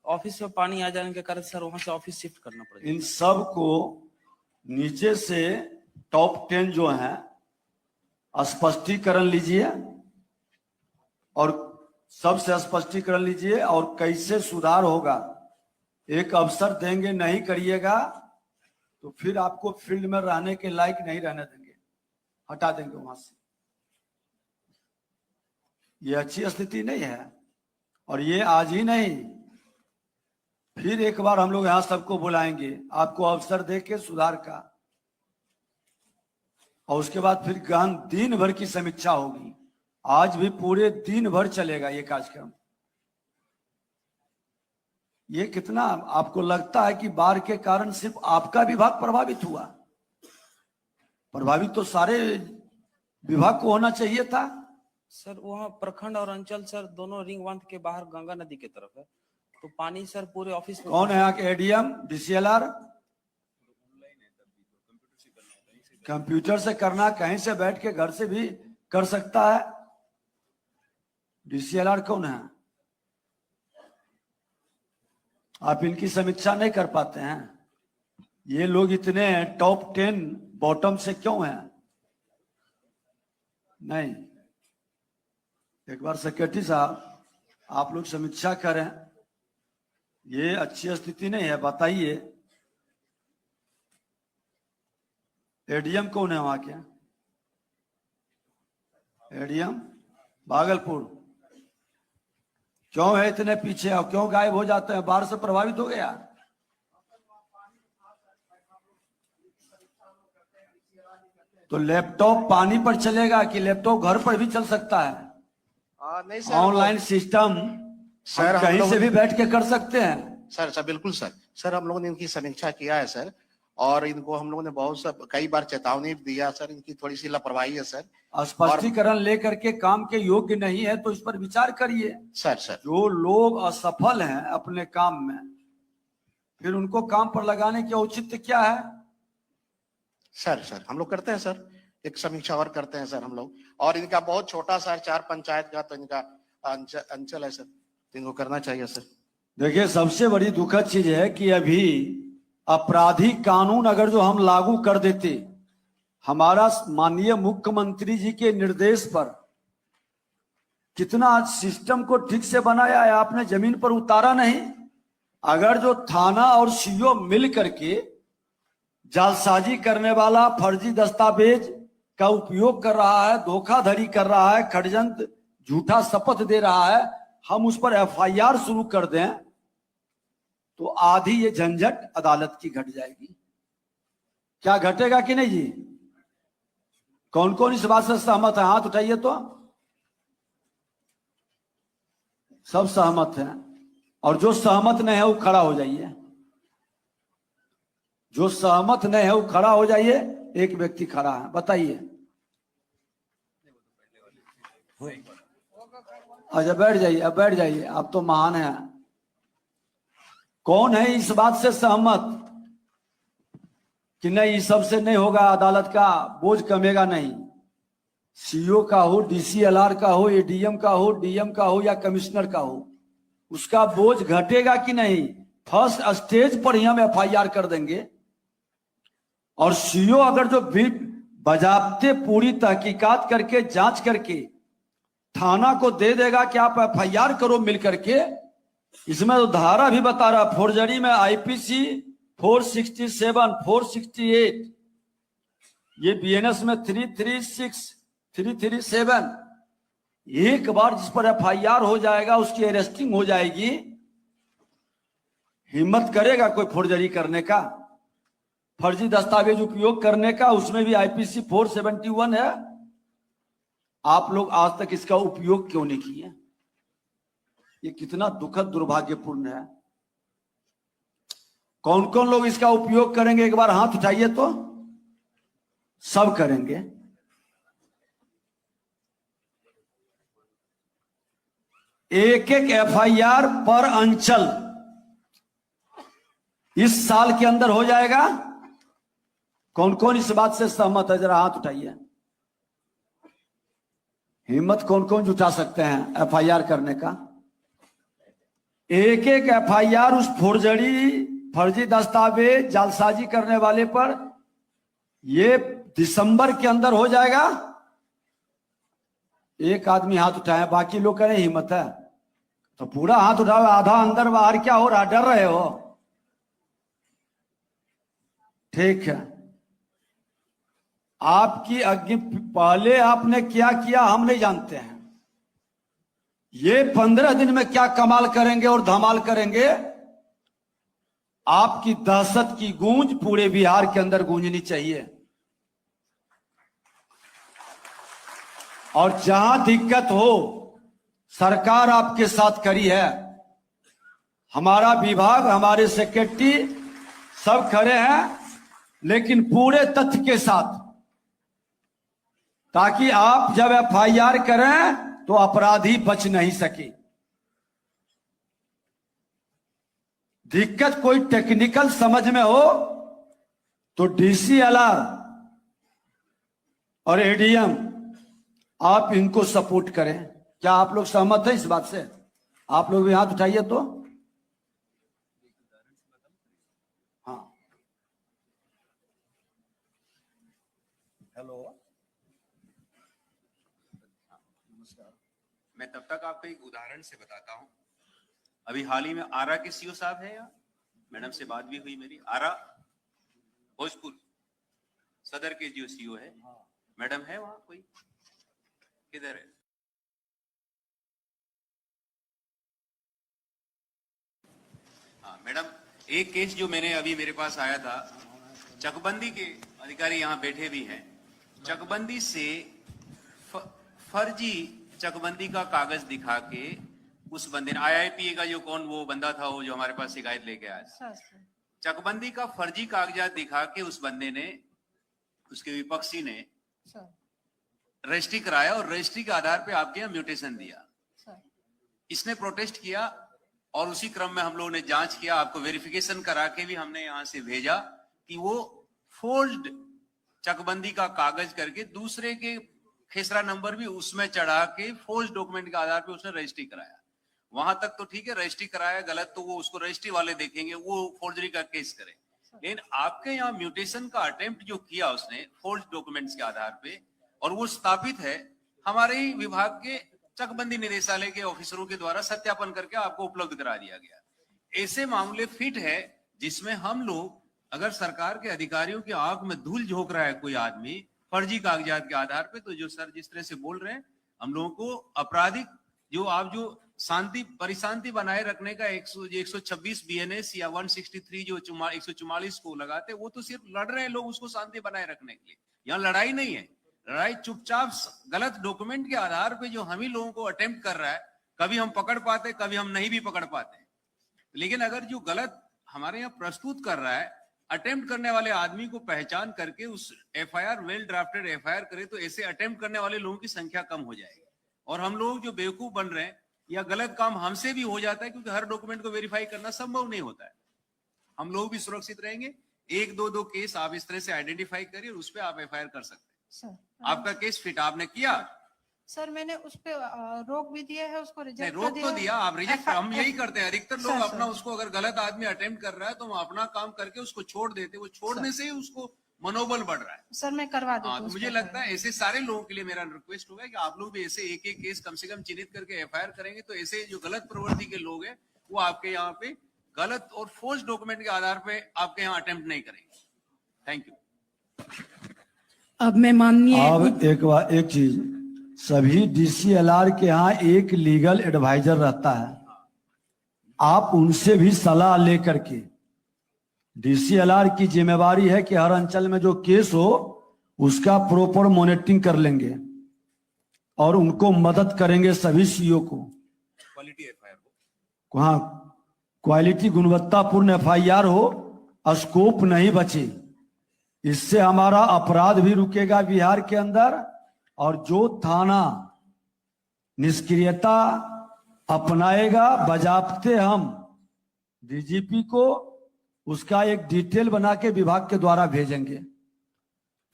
Office में पानी आ जाने के कारण सर वहां से ऑफिस शिफ्ट करना पड़ेगा। इन सब को नीचे से टॉप 10 जो है स्पष्टीकरण लीजिए और सबसे स्पष्टीकरण लीजिए और कैसे सुधार होगा। एक अवसर देंगे, नहीं करिएगा तो फिर आपको फील्ड में रहने के लायक नहीं रहने देंगे, हटा देंगे वहां से। ये अच्छी स्थिति नहीं है। और ये आज ही नहीं, फिर एक बार हम लोग यहां सबको बुलाएंगे आपको अवसर देके सुधार का, और उसके बाद फिर गहन दिन भर की समीक्षा होगी। आज भी पूरे दिन भर चलेगा ये कार्यक्रम। ये कितना आपको लगता है कि बाढ़ के कारण सिर्फ आपका विभाग प्रभावित हुआ? प्रभावित तो सारे विभाग को होना चाहिए था। सर वहाँ प्रखंड और अंचल सर दोनों रिंग बांध के बाहर गंगा नदी के तरफ है, तो पानी सर पूरे ऑफिस में। कौन है यहाँ के एडीएम डीसीएलआर? कंप्यूटर से करना, कहीं से बैठ के घर से भी कर सकता है। डीसीएलआर कौन है? आप इनकी समीक्षा नहीं कर पाते हैं। ये लोग इतने टॉप 10 बॉटम से क्यों हैं? नहीं, एक बार सेक्रेटरी साहब आप लोग समीक्षा करें। ये अच्छी स्थिति नहीं है, बताइए। एडीएम कौन है वहां के? एडीएम भागलपुर क्यों है इतने पीछे और क्यों गायब हो जाते हैं? बाढ़ से प्रभावित हो गया? तो लैपटॉप पानी पर चलेगा कि लैपटॉप घर पर भी चल सकता है? नहीं सर, ऑनलाइन सिस्टम सर कहीं से भी बैठ के कर सकते हैं। सर बिल्कुल सर हम लोगों ने इनकी समीक्षा किया है सर, और इनको हम लोगों ने बहुत कई बार चेतावनी दिया सर। इनकी थोड़ी सी लापरवाही है सर। स्पष्टीकरण लेकर के काम के योग्य नहीं है तो इस पर विचार करिए। सर जो लोग असफल हैं अपने काम में, फिर उनको काम पर लगाने की औचित्य क्या है? सर हम लोग करते हैं सर, एक समीक्षा और करते हैं सर हम लोग। और इनका बहुत छोटा सा 4 पंचायत का तो इनका अंचल है सर, इनको करना चाहिए सर। देखिए, सबसे बड़ी दुखद चीज है कि अभी आपराधिक कानून अगर जो हम लागू कर देते, हमारा माननीय मुख्यमंत्री जी के निर्देश पर कितना सिस्टम को ठीक से बनाया है, आपने जमीन पर उतारा नहीं। अगर जो थाना और सीओ मिल करके जालसाजी करने वाला, फर्जी दस्तावेज का उपयोग कर रहा है, धोखाधड़ी कर रहा है, षड्यंत्र, झूठा शपथ दे रहा है, हम उस पर एफआईआर शुरू कर दें तो आधी ये झंझट अदालत की घट जाएगी। क्या घटेगा कि नहीं जी? कौन कौन इस बात से सहमत है? हाथ उठाइए तो। सब सहमत हैं। और जो सहमत नहीं है वो खड़ा हो जाइए। जो सहमत नहीं है वो खड़ा हो जाइए। एक व्यक्ति खड़ा है, बताइए। अच्छा बैठ जाइए, अब बैठ जाइए, आप तो महान हैं। कौन है इस बात से सहमत कि नहीं, इस सबसे नहीं होगा, अदालत का बोझ कमेगा नहीं? सीओ का हो, डीसीएलआर का हो, एडीएम का हो, डीएम का हो या कमिश्नर का हो, उसका बोझ घटेगा कि नहीं? फर्स्ट स्टेज पर ही हम एफआईआर कर देंगे। और सीओ अगर जो भी बजाबते पूरी तहकीकात करके जांच करके थाना को दे देगा कि आप एफआईआर करो मिल करके, इसमें तो धारा भी बता रहा, फोर्जरी में आईपीसी 467, 468, ये बीएनएस में 336, 337। एक बार जिस पर एफआईआर हो जाएगा उसकी अरेस्टिंग हो जाएगी। हिम्मत करेगा कोई फोर्जरी करने का, फर्जी दस्तावेज उपयोग करने का? उसमें भी आईपीसी 471 है। आप लोग आज तक इसका उपयोग क्यों नहीं किए? ये कितना दुखद दुर्भाग्यपूर्ण है। कौन कौन लोग इसका उपयोग करेंगे? एक बार हाथ उठाइए तो। सब करेंगे। एक एक एफआईआर पर अंचल इस साल के अंदर हो जाएगा। कौन कौन इस बात से सहमत है? जरा हाथ उठाइए। हिम्मत कौन कौन जुटा सकते हैं एफआईआर करने का? एक एक एफआईआर उस फर्जी दस्तावेज जालसाजी करने वाले पर ये दिसंबर के अंदर हो जाएगा। एक आदमी हाथ उठाए, बाकी लोग कह रहे हैं हिम्मत है तो पूरा हाथ उठाओ। आधा अंदर बाहर क्या हो रहा, डर रहे हो? ठीक है, आपकी अग्नि पहले आपने क्या किया हम नहीं जानते हैं। ये 15 दिन में क्या कमाल करेंगे और धमाल करेंगे, आपकी दहशत की गूंज पूरे बिहार के अंदर गूंजनी चाहिए। और जहां दिक्कत हो सरकार आपके साथ खड़ी है, हमारा विभाग, हमारे सेक्रेटरी सब खड़े हैं, लेकिन पूरे तथ्य के साथ, ताकि आप जब एफआईआर करें तो अपराधी बच नहीं सके। दिक्कत कोई टेक्निकल समझ में हो तो डीसीएलआर और एडीएम आप इनको सपोर्ट करें। क्या आप लोग सहमत हैं इस बात से? आप लोग भी हाथ उठाइए तो। हाँ, हेलो, मैं तब तक आपको एक उदाहरण से बताता हूं। अभी हाल ही में आरा के सीओ साहब है, यहाँ मैडम से बात भी हुई मेरी। आरा भोजपुर सदर के जो सीओ है, मैडम है वहां कोई? किधर है? हाँ मैडम, एक केस जो मैंने अभी मेरे पास आया था, चकबंदी के अधिकारी यहाँ बैठे भी हैं। चकबंदी से फर्जी चकबंदी का कागज दिखा के उस बंदे ने, IIPA का जो कौन वो बंदा था, वो जो हमारे पास शिकायत लेके आया, चकबंदी का फर्जी कागजात दिखा के उस बंदे ने, उसके विपक्षी ने रजिस्ट्री कराया और रजिस्ट्री के आधार पे आपके यहाँ म्यूटेशन दिया। इसने प्रोटेस्ट किया और उसी क्रम में हम लोगों ने जांच किया, आपको वेरिफिकेशन करा के भी हमने यहाँ से भेजा कि वो फोर्ज्ड चकबंदी का कागज करके दूसरे के खेसरा नंबर भी उसमें चढ़ा के फोर्ज डॉक्यूमेंट के आधार पे उसने रजिस्ट्री कराया। वहां तक तो ठीक है, रजिस्ट्री कराया, गलत तो वो उसको रजिस्ट्री वाले देखेंगे, वो फोर्जरी का केस करे। लेकिन आपके यहाँ म्यूटेशन का अटेम्प्ट जो किया उसने फोर्ज डॉक्यूमेंट्स के आधार पे, और वो स्थापित है हमारे ही विभाग के चकबंदी निदेशालय के ऑफिसरों के द्वारा सत्यापन करके आपको उपलब्ध करा दिया गया। ऐसे मामले फिट है जिसमें हम लोग, अगर सरकार के अधिकारियों की आंख में धूल झोंक रहा है कोई आदमी फर्जी कागजात के आधार पे, तो जो सर जिस तरह से बोल रहे हैं, हम लोगों को आपराधिक जो आप जो शांति परिशांति बनाए रखने का 126 BNS या 163 जो 144 को लगाते, वो तो सिर्फ लड़ रहे हैं लोग उसको शांति बनाए रखने के लिए। यहाँ लड़ाई नहीं है, लड़ाई चुपचाप गलत डॉक्यूमेंट के आधार पे जो हम ही लोगों को अटेम्प्ट कर रहा है, कभी हम पकड़ पाते, कभी हम नहीं भी पकड़ पाते। लेकिन अगर जो गलत हमारे यहाँ प्रस्तुत कर रहा है, अटेम्प्ट करने वाले आदमी को पहचान करके उस FIR वेल ड्राफ्टेड FIR करे, तो ऐसे अटेम्प्ट करने वाले लोगों की संख्या कम हो जाएगी। और हम लोग जो बेवकूफ बन रहे हैं या गलत काम हमसे भी हो जाता है, क्योंकि हर डॉक्यूमेंट को वेरीफाई करना संभव नहीं होता है। हम लोग भी सुरक्षित रहेंगे। एक दो केस आप इस तरह से आइडेंटिफाई करिए, उस पर आप FIR कर सकते हैं। आपका केस फिट आपने किया सर, मैंने उस पे रोक भी दिया है, उसको रिजेक्ट रोक तो दिया, आप रिजेक्ट, हम यही करते हैं अधिकतर लोग अपना उसको, अगर गलत आदमी अटेम्प्ट कर रहा है तो हम अपना काम करके उसको छोड़ देते, वो छोड़ने से ही उसको मनोबल बढ़ रहा है। सर मैं करवा देता हूं। तो मुझे लगता है ऐसे सारे लोगों के लिए मेरा रिक्वेस्ट होगा कि आप लोग भी ऐसे एक एक केस कम से कम चिन्हित करके FIR करेंगे, तो ऐसे जो गलत प्रवृत्ति के लोग हैं वो आपके यहाँ पे गलत और फोर्स डॉक्यूमेंट के आधार पे आपके यहाँ अटेम्प्ट नहीं करेंगे। Thank you. अब मैं माननीय, अब एक चीज, सभी DCLR के यहाँ एक लीगल एडवाइजर रहता है, आप उनसे भी सलाह लेकर के, DCLR की जिम्मेवारी है कि हर अंचल में जो केस हो उसका प्रॉपर मॉनिटरिंग कर लेंगे और उनको मदद करेंगे सभी CO को। क्वालिटी FIR हो, हाँ, क्वालिटी गुणवत्तापूर्ण FIR हो, स्कोप नहीं बचे। इससे हमारा अपराध भी रुकेगा बिहार के अंदर, और जो थाना निष्क्रियता अपनाएगा बजाबते हम DGP को उसका एक डिटेल बना के विभाग के द्वारा भेजेंगे।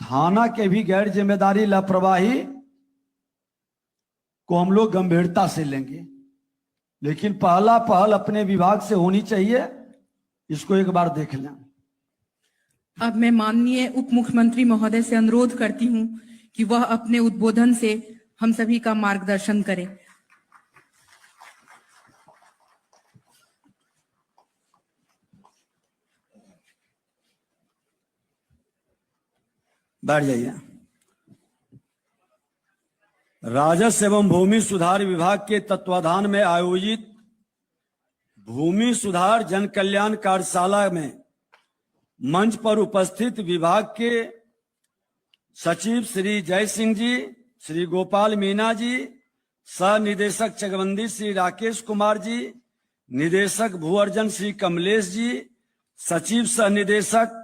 थाना के भी गैर जिम्मेदारी लापरवाही को हम लोग गंभीरता से लेंगे, लेकिन पहला पहल अपने विभाग से होनी चाहिए, इसको एक बार देख लें। अब मैं माननीय उप मुख्यमंत्री महोदय से अनुरोध करती हूं कि वह अपने उद्बोधन से हम सभी का मार्गदर्शन करें। बैठ जाइए। राजस्व एवं भूमि सुधार विभाग के तत्वाधान में आयोजित भूमि सुधार जन कल्याण कार्यशाला में मंच पर उपस्थित विभाग के सचिव श्री जय सिंह जी, श्री गोपाल मीना जी, सह निदेशक चकबंदी श्री राकेश कुमार जी, निदेशक भू अर्जन श्री कमलेश जी, सचिव सह निदेशक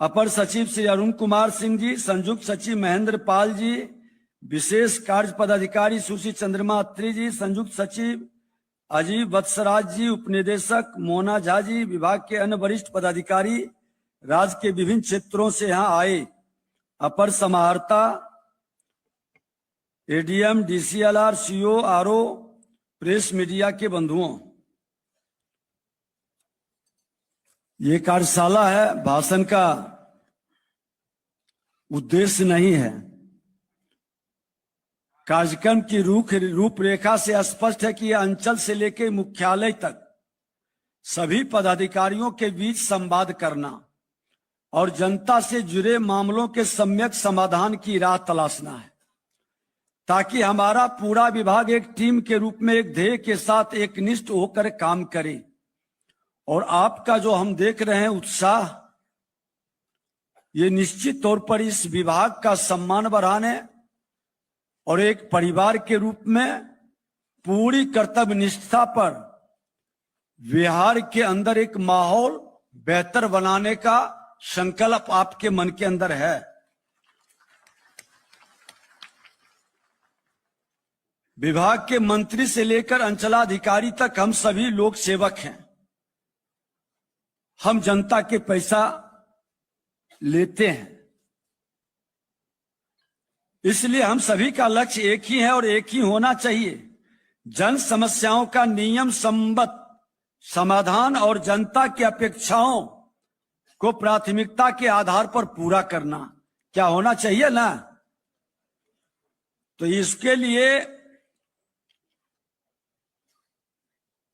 अपर सचिव श्री अरुण कुमार सिंह जी, संयुक्त सचिव महेंद्र पाल जी, विशेष कार्य पदाधिकारी सुश्री चंद्रमा अत्री जी, संयुक्त सचिव अजीब वत्सराज जी, उपनिदेशक मोना झा जी, विभाग के अन्य वरिष्ठ पदाधिकारी, राज्य के विभिन्न क्षेत्रों से यहां आए, अपर समाहर्ता, ADM, DCLR, CO, RO, press media के बंधुओं, ये कार्यशाला है, भाषण का उद्देश्य नहीं है। कार्यक्रम की रूपरेखा से स्पष्ट है कि यह अंचल से लेकर मुख्यालय तक सभी पदाधिकारियों के बीच संवाद करना और जनता से जुड़े मामलों के सम्यक समाधान की राह तलाशना है, ताकि हमारा पूरा विभाग एक टीम के रूप में एक ध्येय के साथ एकनिष्ठ होकर काम करे। और आपका जो हम देख रहे हैं उत्साह, ये निश्चित तौर पर इस विभाग का सम्मान बढ़ाने और एक परिवार के रूप में पूरी कर्तव्य निष्ठा पर बिहार के अंदर एक माहौल बेहतर बनाने का संकल्प आपके मन के अंदर है। विभाग के मंत्री से लेकर अंचलाधिकारी तक हम सभी लोक सेवक हैं। हम जनता के पैसा लेते हैं, इसलिए हम सभी का लक्ष्य एक ही है और एक ही होना चाहिए, जन समस्याओं का नियम सम्मत समाधान और जनता की अपेक्षाओं को प्राथमिकता के आधार पर पूरा करना। क्या होना चाहिए ना? तो इसके लिए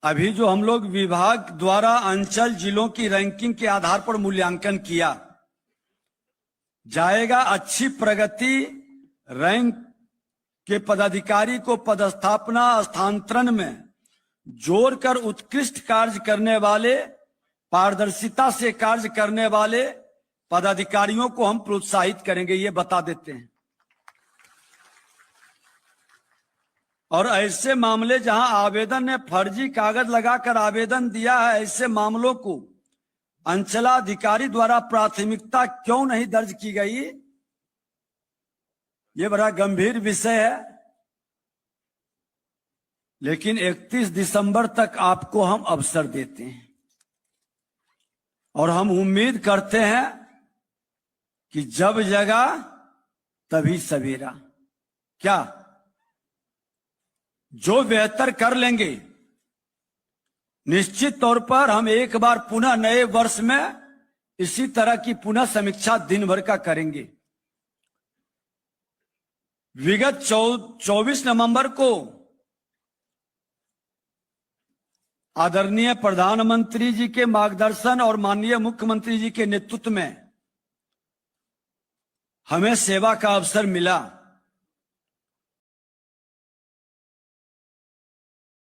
अभी जो हम लोग विभाग द्वारा अंचल जिलों की रैंकिंग के आधार पर मूल्यांकन किया जाएगा, अच्छी प्रगति रैंक के पदाधिकारी को पदस्थापना स्थानांतरण में जोड़कर उत्कृष्ट कार्य करने वाले, पारदर्शिता से कार्य करने वाले पदाधिकारियों को हम प्रोत्साहित करेंगे, ये बता देते हैं। और ऐसे मामले जहां आवेदन ने फर्जी कागज लगाकर आवेदन दिया है, ऐसे मामलों को अंचलाधिकारी द्वारा प्राथमिकता क्यों नहीं दर्ज की गई, ये बड़ा गंभीर विषय है। लेकिन 31 दिसंबर तक आपको हम अवसर देते हैं और हम उम्मीद करते हैं कि जब जगा तभी सवेरा। क्या जो बेहतर कर लेंगे, निश्चित तौर पर हम एक बार पुनः नए वर्ष में इसी तरह की पुनः समीक्षा दिन भर का करेंगे। विगत 24 नवंबर को आदरणीय प्रधानमंत्री जी के मार्गदर्शन और माननीय मुख्यमंत्री जी के नेतृत्व में हमें सेवा का अवसर मिला।